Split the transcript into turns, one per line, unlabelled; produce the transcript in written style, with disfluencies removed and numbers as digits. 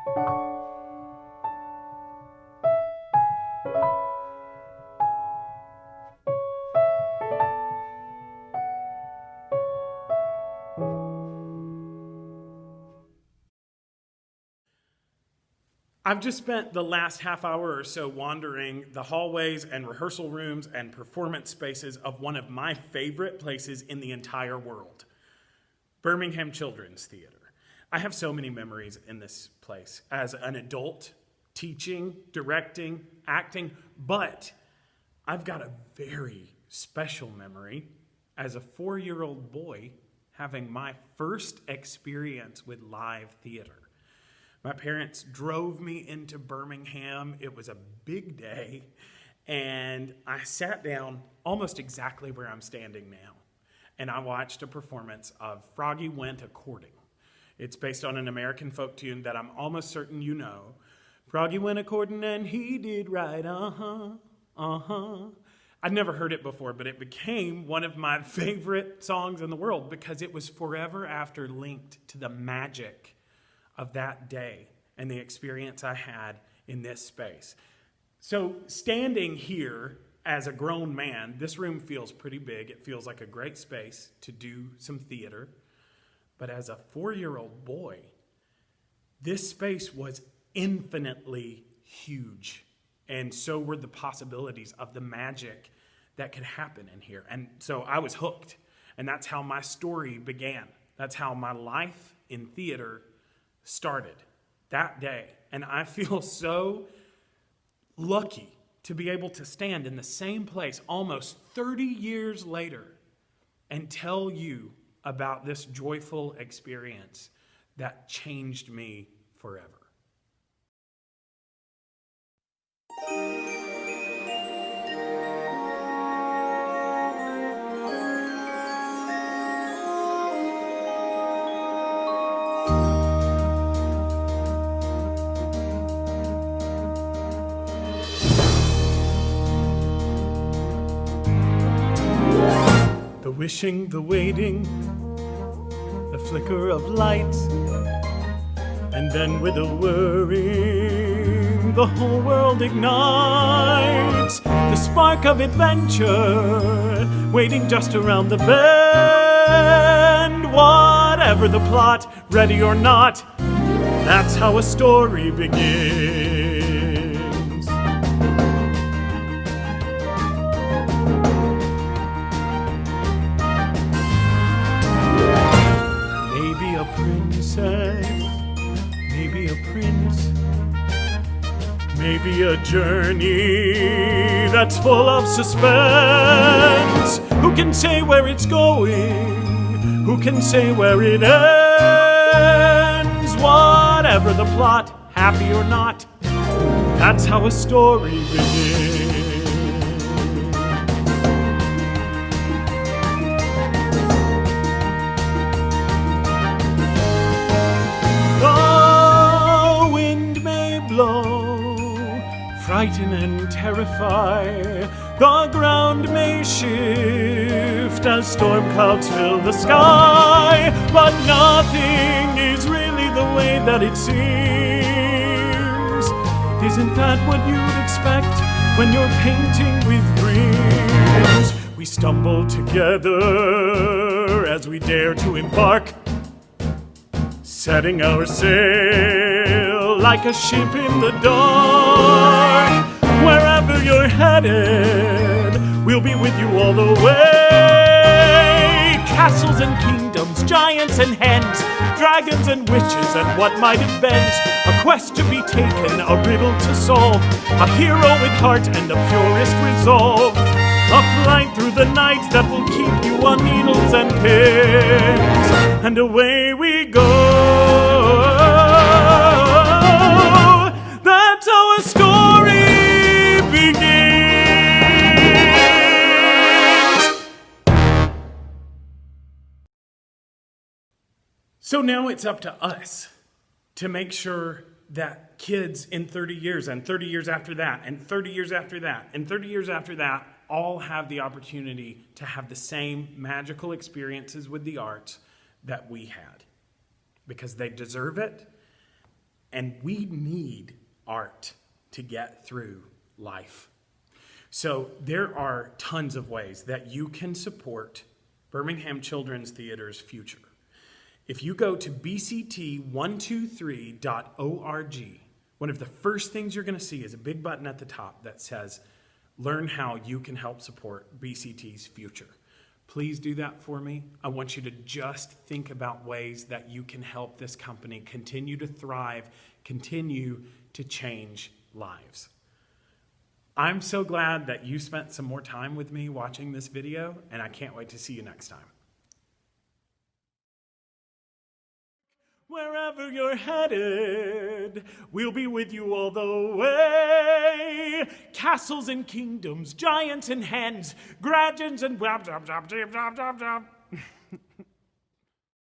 I've just spent the last half hour or so wandering the hallways and rehearsal rooms and performance spaces of one of my favorite places in the entire world, Birmingham Children's Theater. I have so many memories in this place as an adult, teaching, directing, acting, but I've got a very special memory as a 4-year-old boy having my first experience with live theater. My parents drove me into Birmingham. It was a big day, and I sat down almost exactly where I'm standing now, and I watched a performance of Froggy Went A-Courting. It's based on an American folk tune that I'm almost certain you know. Froggy went a-courting and he did right, I'd never heard it before, but it became one of my favorite songs in the world because it was forever after linked to the magic of that day and the experience I had in this space. So standing here as a grown man, this room feels pretty big. It feels like a great space to do some theater. But as a 4-year-old boy, this space was infinitely huge. And so were the possibilities of the magic that could happen in here. And so I was hooked. And that's how my story began. That's how my life in theater started that day. And I feel so lucky to be able to stand in the same place almost 30 years later and tell you about this joyful experience that changed me forever. The wishing, the waiting, the flicker of light, and then with a whirring, the whole world ignites. The spark of adventure, waiting just around the bend. Whatever the plot, ready or not, that's how a story begins. Maybe a princess, maybe a prince, maybe a journey that's full of suspense. Who can say where it's going? Who can say where it ends? Whatever the plot, happy or not, that's how a story begins. The wind may blow, frighten and terrify. The ground may shift as storm clouds fill the sky, but nothing is really the way that it seems. Isn't that what you'd expect when you're painting with dreams? We stumble together as we dare to embark, setting our sail like a ship in the dark. Wherever you're headed, we'll be with you all the way. Castles and kingdoms, giants and hens, dragons and witches and what might have been. A quest to be taken, a riddle to solve, a hero with heart and the purest resolve. A flight through the night that will keep you on needles and pins. And away we go. That's how a story begins. So now it's up to us to make sure that kids in 30 years and 30 years after that and 30 years after that and 30 years after that all have the opportunity to have the same magical experiences with the arts that we had, because they deserve it And we need art to get through life. So there are tons of ways that you can support Birmingham Children's Theater's future. If you go to bct123.org, one of the first things you're going to see is a big button at the top that says, learn how you can help support BCT's future. Please do that for me. I want you to just think about ways that you can help this company continue to thrive, continue to change lives. I'm so glad that you spent some more time with me watching this video, and I can't wait to see you next time. Wherever you're headed, we'll be with you all the way. Castles and kingdoms, giants and hens, dragons and